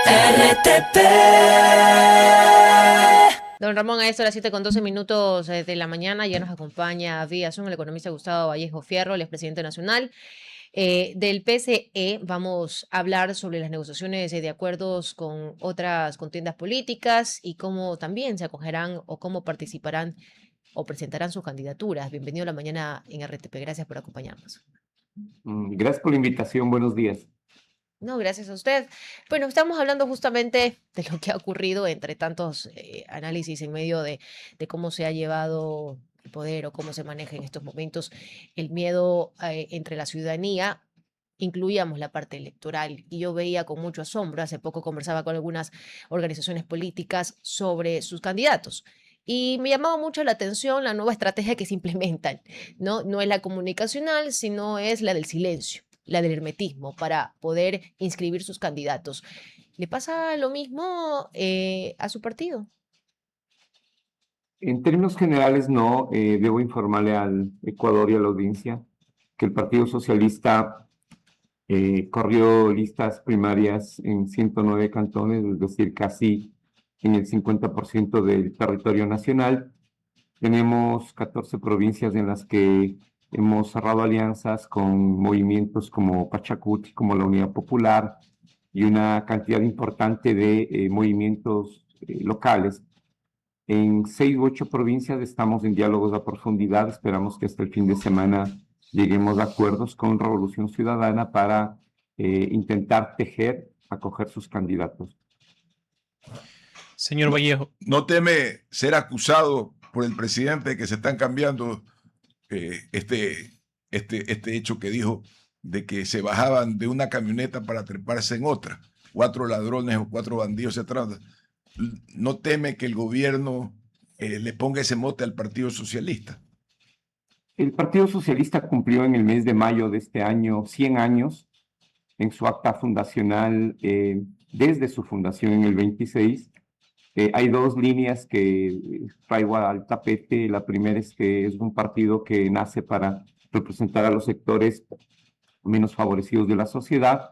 RTP. Don Ramón, a esto a las 7:12 de la mañana ya nos acompaña vía Zoom el economista Gustavo Vallejo Fierro, el expresidente nacional del PCE. Vamos a hablar sobre las negociaciones de acuerdos con otras contiendas políticas y cómo también se acogerán o cómo participarán o presentarán sus candidaturas. Bienvenido a la mañana en RTP. Gracias por acompañarnos. Gracias por la invitación. Buenos días. No, gracias a usted. Bueno, estamos hablando justamente de lo que ha ocurrido entre tantos análisis en medio de cómo se ha llevado el poder o cómo se maneja en estos momentos el miedo entre la ciudadanía. Incluíamos la parte electoral y yo veía con mucho asombro, hace poco conversaba con algunas organizaciones políticas sobre sus candidatos. Y me llamaba mucho la atención la nueva estrategia que se implementan, ¿no? No es la comunicacional, sino es la del silencio, la del hermetismo, para poder inscribir sus candidatos. ¿Le pasa lo mismo a su partido? En términos generales, no. Debo informarle al Ecuador y a la audiencia que el Partido Socialista corrió listas primarias en 109 cantones, es decir, casi en el 50% del territorio nacional. Tenemos 14 provincias en las que hemos cerrado alianzas con movimientos como Pachacuti, como la Unidad Popular, y una cantidad importante de movimientos locales. En 6 u 8 provincias estamos en diálogos a profundidad. Esperamos que hasta el fin de semana lleguemos a acuerdos con Revolución Ciudadana para intentar acoger sus candidatos. Señor Vallejo, ¿No teme ser acusado por el presidente de que se están cambiando este hecho que dijo de que se bajaban de una camioneta para treparse en otra? 4 ladrones o 4 bandidos se trata. ¿No teme que el gobierno le ponga ese mote al Partido Socialista? El Partido Socialista cumplió en el mes de mayo de este año 100 años en su acta fundacional, desde su fundación en el 26. Hay 2 líneas que traigo al tapete. La primera es que es un partido que nace para representar a los sectores menos favorecidos de la sociedad,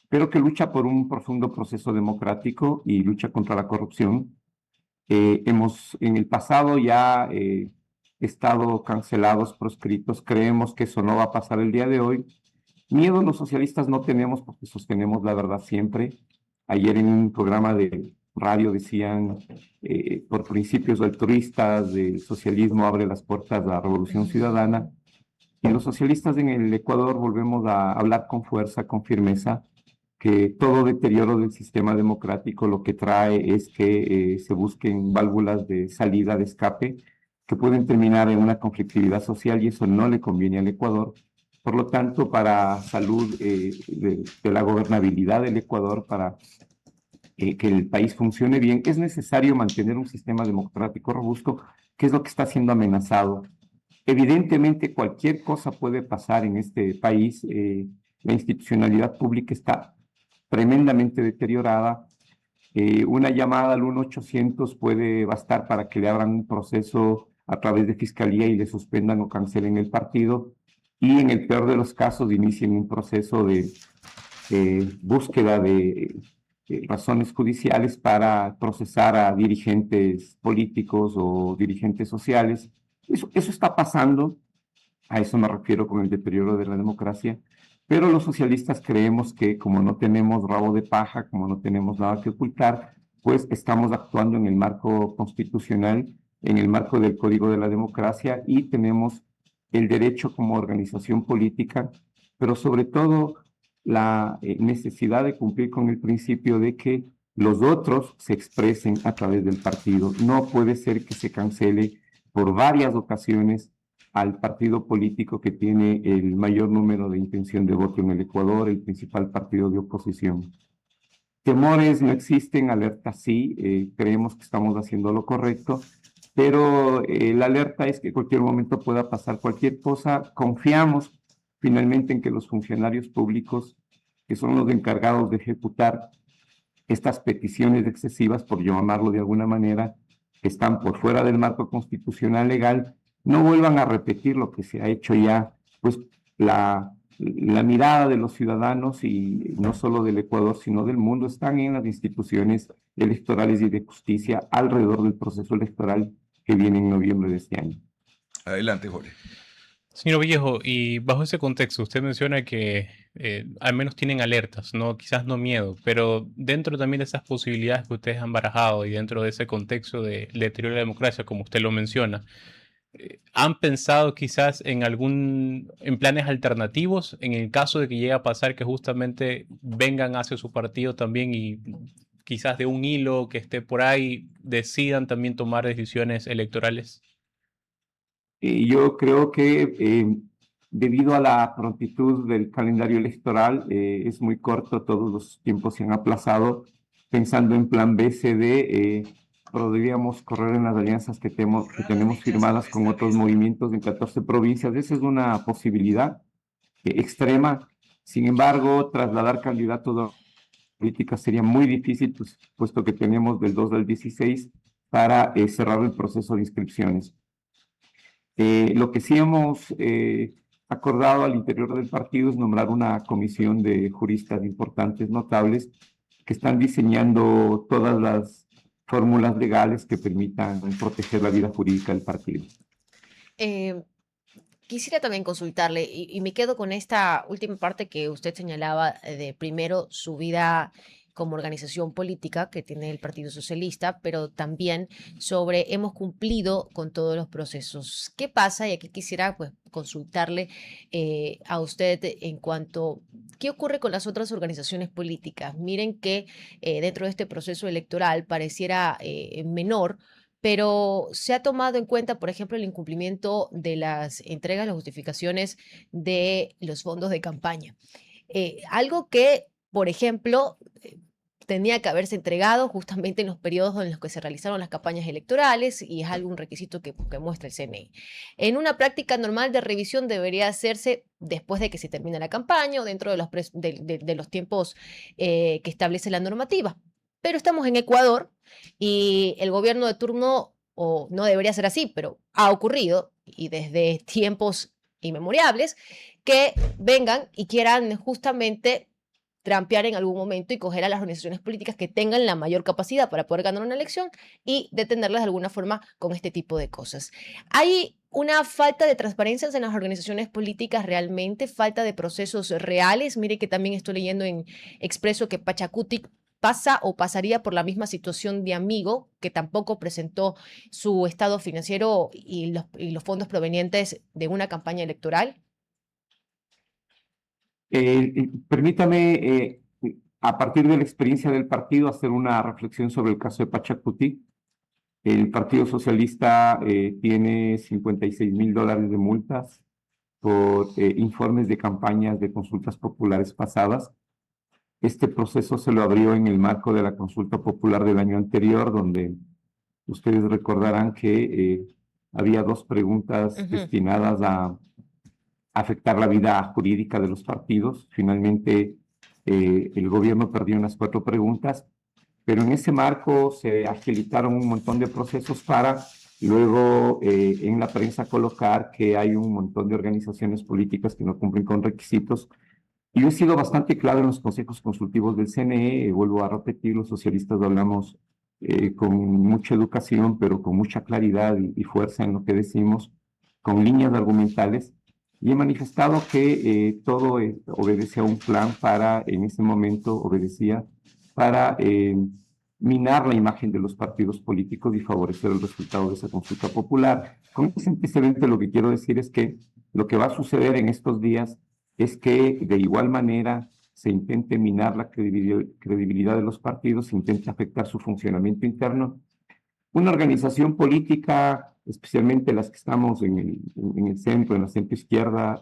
pero que lucha por un profundo proceso democrático y lucha contra la corrupción. Hemos en el pasado ya estado cancelados, proscritos. Creemos que eso no va a pasar el día de hoy. Miedo los socialistas no tenemos porque sostenemos la verdad siempre. Ayer en un programa de radio decían, por principios altruistas, el socialismo abre las puertas a la Revolución Ciudadana. Y los socialistas en el Ecuador volvemos a hablar con fuerza, con firmeza, que todo deterioro del sistema democrático lo que trae es que se busquen válvulas de salida, de escape, que pueden terminar en una conflictividad social, y eso no le conviene al Ecuador. Por lo tanto, para salud de la gobernabilidad del Ecuador, para que el país funcione bien, es necesario mantener un sistema democrático robusto, que es lo que está siendo amenazado. Evidentemente, cualquier cosa puede pasar en este país. La institucionalidad pública está tremendamente deteriorada. Una llamada al 1-800 puede bastar para que le abran un proceso a través de fiscalía y le suspendan o cancelen el partido, y en el peor de los casos inicien un proceso de búsqueda de razones judiciales para procesar a dirigentes políticos o dirigentes sociales. Eso está pasando. A eso me refiero con el deterioro de la democracia. Pero los socialistas creemos que como no tenemos rabo de paja, como no tenemos nada que ocultar, pues estamos actuando en el marco constitucional, en el marco del Código de la Democracia, y tenemos el derecho como organización política, pero sobre todo la necesidad de cumplir con el principio de que los otros se expresen a través del partido. No puede ser que se cancele por varias ocasiones al partido político que tiene el mayor número de intención de voto en el Ecuador, el principal partido de oposición. Temores no existen, alertas sí. Creemos que estamos haciendo lo correcto, pero la alerta es que cualquier momento pueda pasar cualquier cosa. Confiamos finalmente en que los funcionarios públicos, que son los encargados de ejecutar estas peticiones excesivas, por llamarlo de alguna manera, que están por fuera del marco constitucional legal, no vuelvan a repetir lo que se ha hecho ya. Pues la la mirada de los ciudadanos, y no solo del Ecuador, sino del mundo, están en las instituciones electorales y de justicia alrededor del proceso electoral que viene en noviembre de este año. Adelante, Jorge. Señor Vallejo, y bajo ese contexto, usted menciona que al menos tienen alertas, ¿no? Quizás no miedo, pero dentro también de esas posibilidades que ustedes han barajado y dentro de ese contexto de deterioro de la democracia, como usted lo menciona, ¿han pensado quizás en planes alternativos en el caso de que llegue a pasar que justamente vengan hacia su partido también y quizás de un hilo que esté por ahí decidan también tomar decisiones electorales? Yo creo que debido a la prontitud del calendario electoral, es muy corto, todos los tiempos se han aplazado. Pensando en plan B, C, D, podríamos correr en las alianzas que tenemos firmadas con otros movimientos en 14 provincias. Esa es una posibilidad extrema. Sin embargo, trasladar candidatos a política sería muy difícil, pues, puesto que tenemos del 2 al 16 para cerrar el proceso de inscripciones. Lo que sí hemos acordado al interior del partido es nombrar una comisión de juristas importantes, notables, que están diseñando todas las fórmulas legales que permitan proteger la vida jurídica del partido. Quisiera también consultarle, y me quedo con esta última parte que usted señalaba de primero su vida como organización política que tiene el Partido Socialista, pero también sobre hemos cumplido con todos los procesos. ¿Qué pasa? Y aquí quisiera pues consultarle a usted en cuanto qué ocurre con las otras organizaciones políticas. Miren que dentro de este proceso electoral pareciera menor, pero se ha tomado en cuenta, por ejemplo, el incumplimiento de las entregas, las justificaciones de los fondos de campaña. Algo que, por ejemplo, tenía que haberse entregado justamente en los periodos en los que se realizaron las campañas electorales y es algún requisito que muestra el CNI. En una práctica normal de revisión debería hacerse después de que se termine la campaña o dentro de los tiempos que establece la normativa. Pero estamos en Ecuador y el gobierno de turno, o no debería ser así, pero ha ocurrido y desde tiempos inmemorables, que vengan y quieran justamente trampear en algún momento y coger a las organizaciones políticas que tengan la mayor capacidad para poder ganar una elección y detenerlas de alguna forma con este tipo de cosas. Hay una falta de transparencia en las organizaciones políticas realmente, falta de procesos reales. Mire que también estoy leyendo en Expreso que Pachacutic pasa o pasaría por la misma situación de Amigo, que tampoco presentó su estado financiero y los fondos provenientes de una campaña electoral. Permítame, a partir de la experiencia del partido, hacer una reflexión sobre el caso de Pachacutic. El Partido Socialista tiene $56,000 de multas por informes de campañas de consultas populares pasadas. Este proceso se lo abrió en el marco de la consulta popular del año anterior, donde ustedes recordarán que había 2 preguntas destinadas a afectar la vida jurídica de los partidos. Finalmente, el gobierno perdió unas 4 preguntas, pero en ese marco se agilizaron un montón de procesos para luego en la prensa colocar que hay un montón de organizaciones políticas que no cumplen con requisitos. Y yo he sido bastante claro en los consejos consultivos del CNE, vuelvo a repetir, los socialistas hablamos con mucha educación, pero con mucha claridad y fuerza en lo que decimos, con líneas argumentales, y he manifestado que todo obedece a un plan para, en ese momento obedecía, para minar la imagen de los partidos políticos y favorecer el resultado de esa consulta popular. Con ese antecedente lo que quiero decir es que lo que va a suceder en estos días es que de igual manera se intente minar la credibilidad de los partidos, se intente afectar su funcionamiento interno. Una organización política, especialmente las que estamos en el centro, en la centro-izquierda,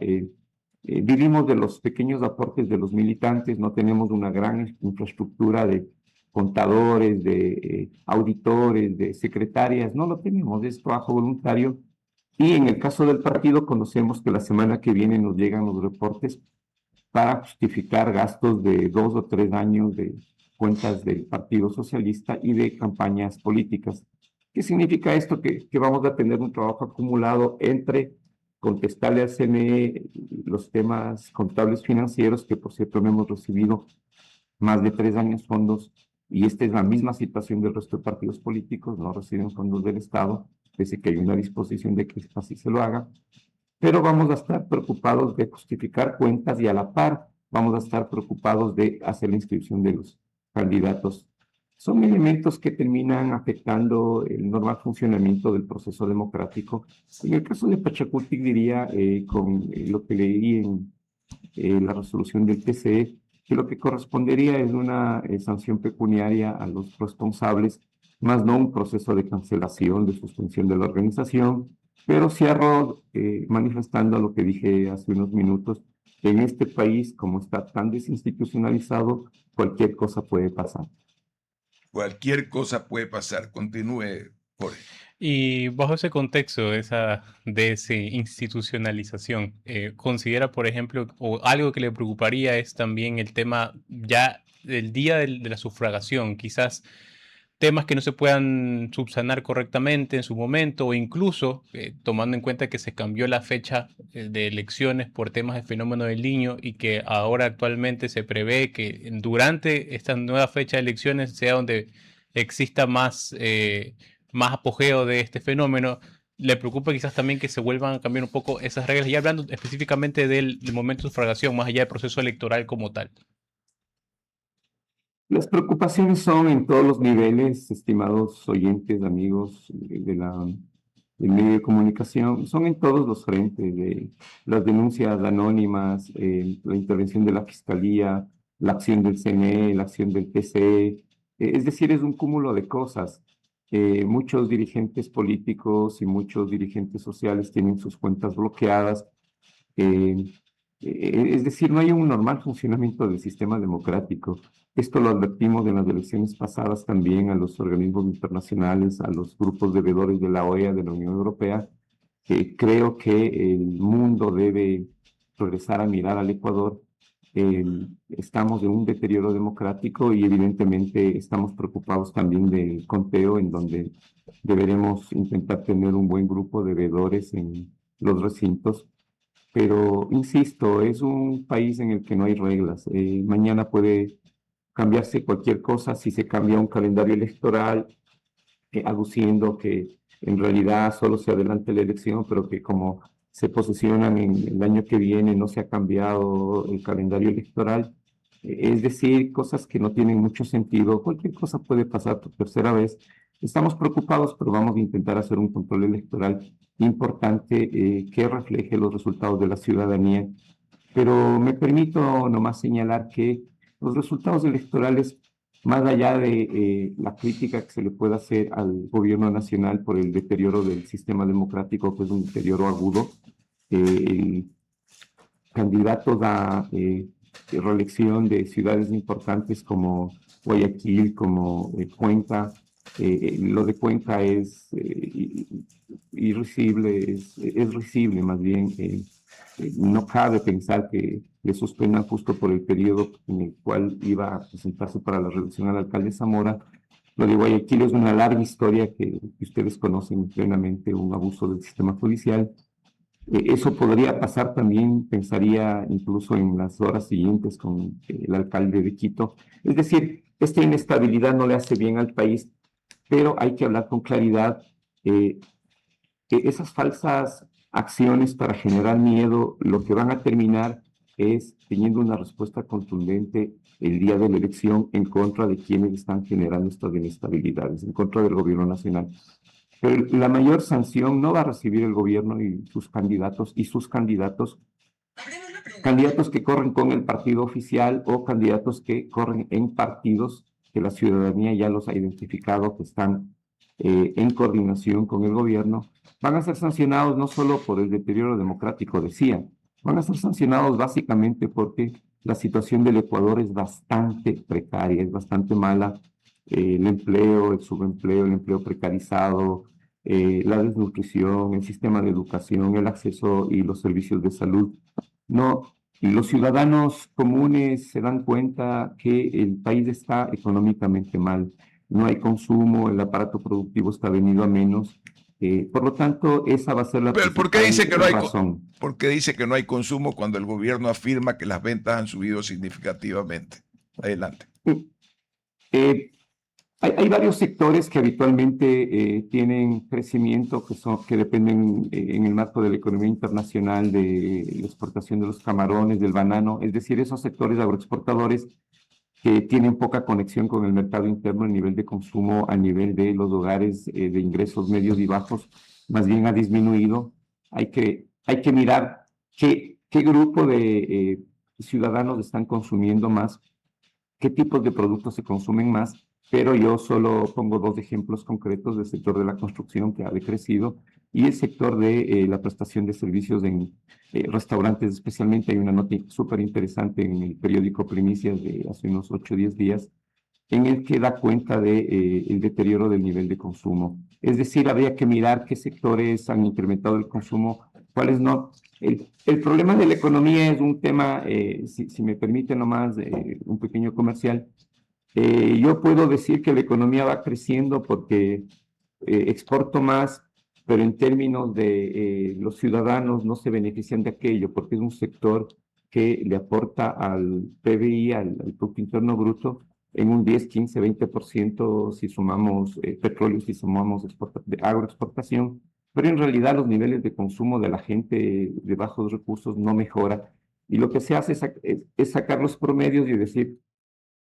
vivimos de los pequeños aportes de los militantes, no tenemos una gran infraestructura de contadores, de auditores, de secretarias, no lo tenemos, es trabajo voluntario. Y en el caso del partido, conocemos que la semana que viene nos llegan los reportes para justificar gastos de 2 o 3 años de cuentas del Partido Socialista y de campañas políticas. ¿Qué significa esto? Que vamos a tener un trabajo acumulado entre contestarle al CNE los temas contables financieros, que por cierto no hemos recibido más de 3 años fondos, y esta es la misma situación del resto de partidos políticos, no reciben fondos del Estado, pese que hay una disposición de que así se lo haga, pero vamos a estar preocupados de justificar cuentas y a la par vamos a estar preocupados de hacer la inscripción de los candidatos. Son elementos que terminan afectando el normal funcionamiento del proceso democrático. En el caso de Pachacutic diría, con lo que leí en la resolución del TCE, que lo que correspondería es una sanción pecuniaria a los responsables, más no un proceso de cancelación, de suspensión de la organización, pero cierro manifestando lo que dije hace unos minutos. En este país, como está tan desinstitucionalizado, cualquier cosa puede pasar. Cualquier cosa puede pasar. Continúe, Jorge. Y bajo ese contexto de desinstitucionalización, considera, por ejemplo, o algo que le preocuparía es también el tema ya del día de la sufragación, quizás temas que no se puedan subsanar correctamente en su momento, o incluso tomando en cuenta que se cambió la fecha de elecciones por temas de fenómeno del Niño, y que ahora actualmente se prevé que durante esta nueva fecha de elecciones sea donde exista más apogeo de este fenómeno. Le preocupa quizás también que se vuelvan a cambiar un poco esas reglas, ya hablando específicamente del momento de sufragación, más allá del proceso electoral como tal. Las preocupaciones son en todos los niveles, estimados oyentes, amigos del medio de comunicación, son en todos los frentes, de las denuncias anónimas, la intervención de la Fiscalía, la acción del CNE, la acción del TCE, es decir, es un cúmulo de cosas. Muchos dirigentes políticos y muchos dirigentes sociales tienen sus cuentas bloqueadas. Es decir, no hay un normal funcionamiento del sistema democrático. Esto lo advertimos en las elecciones pasadas también a los organismos internacionales, a los grupos de veedores de la OEA, de la Unión Europea, que creo que el mundo debe regresar a mirar al Ecuador. Estamos en un deterioro democrático y evidentemente estamos preocupados también del conteo, en donde deberemos intentar tener un buen grupo de veedores en los recintos. Pero, insisto, es un país en el que no hay reglas. Mañana puede cambiarse cualquier cosa si se cambia un calendario electoral, aduciendo que en realidad solo se adelante la elección, pero que como se posesionan en el año que viene no se ha cambiado el calendario electoral. Es decir, cosas que no tienen mucho sentido. Cualquier cosa puede pasar por tercera vez. Estamos preocupados, pero vamos a intentar hacer un control electoral importante que refleje los resultados de la ciudadanía. Pero me permito nomás señalar que los resultados electorales, más allá de la crítica que se le pueda hacer al gobierno nacional por el deterioro del sistema democrático, que es un deterioro agudo, candidatos a reelección de ciudades importantes como Guayaquil, como Cuenca. Lo de Cuenca es irrisible, es risible más bien. No cabe pensar que le suspendan justo por el periodo en el cual iba a presentarse para la reelección al alcalde Zamora. Lo de Guayaquil es una larga historia que ustedes conocen plenamente, un abuso del sistema judicial. Eso podría pasar también, pensaría, incluso en las horas siguientes con el alcalde de Quito. Es decir, esta inestabilidad no le hace bien al país, pero hay que hablar con claridad. Esas falsas acciones para generar miedo, lo que van a terminar es teniendo una respuesta contundente el día de la elección en contra de quienes están generando estas inestabilidades, en contra del gobierno nacional. Pero la mayor sanción no va a recibir el gobierno y sus candidatos, candidatos que corren con el partido oficial o candidatos que corren en partidos que la ciudadanía ya los ha identificado, que están en coordinación con el gobierno. Van a ser sancionados no solo por el deterioro democrático, decía, van a ser sancionados básicamente porque la situación del Ecuador es bastante precaria, es bastante mala. El empleo, el subempleo, el empleo precarizado, la desnutrición, el sistema de educación, el acceso y los servicios de salud. No, los ciudadanos comunes se dan cuenta que el país está económicamente mal, no hay consumo, el aparato productivo está venido a menos Por lo tanto, esa va a ser la Pero ¿por qué dice que no hay, razón. ¿por qué dice que no hay consumo cuando el gobierno afirma que las ventas han subido significativamente? Adelante. Eh, hay varios sectores que habitualmente tienen crecimiento, que dependen en el marco de la economía internacional de la exportación de los camarones, del banano, es decir, esos sectores agroexportadores que tienen poca conexión con el mercado interno, el nivel de consumo a nivel de los hogares de ingresos medios y bajos, más bien ha disminuido. Hay que mirar qué grupo de ciudadanos están consumiendo más, qué tipos de productos se consumen más, pero yo solo pongo 2 ejemplos concretos del sector de la construcción que ha decrecido y el sector de la prestación de servicios en restaurantes especialmente. Hay una nota súper interesante en el periódico Primicias de hace unos 8 o 10 días en el que da cuenta de el deterioro del nivel de consumo. Es decir, habría que mirar qué sectores han incrementado el consumo, cuáles no. El problema de la economía es un tema, si me permite nomás un pequeño comercial. Yo puedo decir que la economía va creciendo porque exporto más, pero en términos de los ciudadanos no se benefician de aquello, porque es un sector que le aporta al PBI, al Producto Interno Bruto, en un 10, 15, 20% si sumamos petróleo, si sumamos agroexportación, pero en realidad los niveles de consumo de la gente de bajos recursos no mejora. Y lo que se hace es sacar los promedios y decir,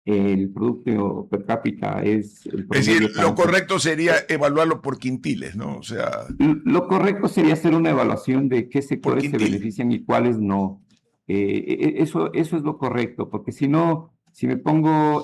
el producto per cápita es el Es promedio decir, lo tanto. correcto sería evaluarlo por quintiles, ¿no? O sea, Lo correcto sería hacer una evaluación de qué por sectores se quintil. benefician y cuáles no. Eso es lo correcto, porque si no, si me pongo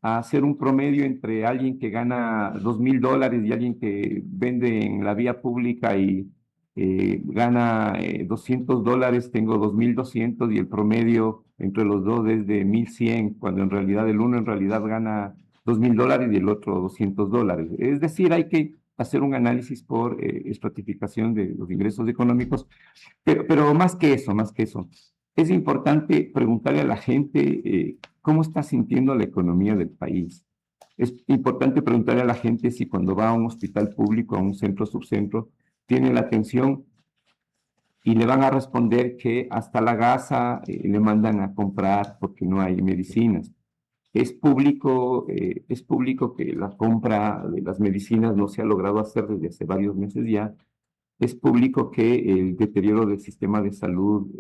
a hacer un promedio entre alguien que gana $2,000 y alguien que vende en la vía pública y gana $200, tengo 2,200 y el promedio entre los dos es de 1,100, cuando en realidad el uno en realidad gana $2,000 y el otro $200. Es decir, hay que hacer un análisis por estratificación de los ingresos económicos, pero más que eso, es importante preguntarle a la gente cómo está sintiendo la economía del país. Es importante preguntarle a la gente si cuando va a un hospital público, a un centro o subcentro, tiene la atención y le van a responder que hasta la gasa le mandan a comprar porque no hay medicinas. Es público que la compra de las medicinas no se ha logrado hacer desde hace varios meses ya. Es público que el deterioro del sistema de salud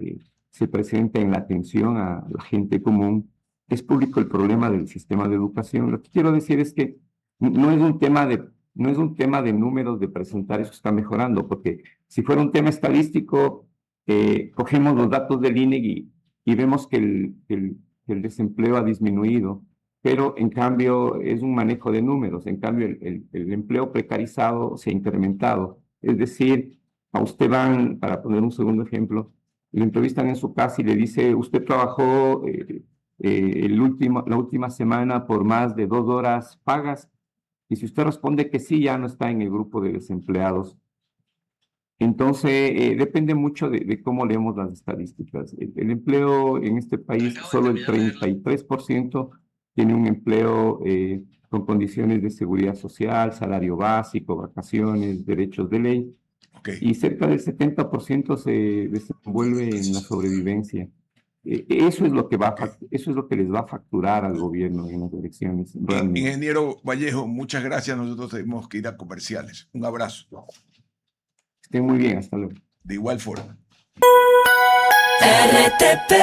se presenta en la atención a la gente común. Es público el problema del sistema de educación. Lo que quiero decir es que no es un tema de números de presentar eso está mejorando, porque si fuera un tema estadístico, cogemos los datos del INEGI y vemos que el desempleo ha disminuido, pero en cambio es un manejo de números. En cambio, el empleo precarizado se ha incrementado. Es decir, a usted van, para poner un segundo ejemplo, le entrevistan en su casa y le dice, usted trabajó la última semana por más de 2 horas pagas, y si usted responde que sí, ya no está en el grupo de desempleados. Entonces, depende mucho de cómo leemos las estadísticas. El empleo en este país, solo el 33% tiene un empleo con condiciones de seguridad social, salario básico, vacaciones, derechos de ley, Okay. y cerca del 70% se desenvuelve en la sobrevivencia. Eso es lo que eso es lo que les va a facturar al gobierno en las elecciones, realmente. Ingeniero Vallejo, muchas gracias. Nosotros tenemos que ir a comerciales. Un abrazo. Estén muy bien, hasta luego. De igual forma. RTP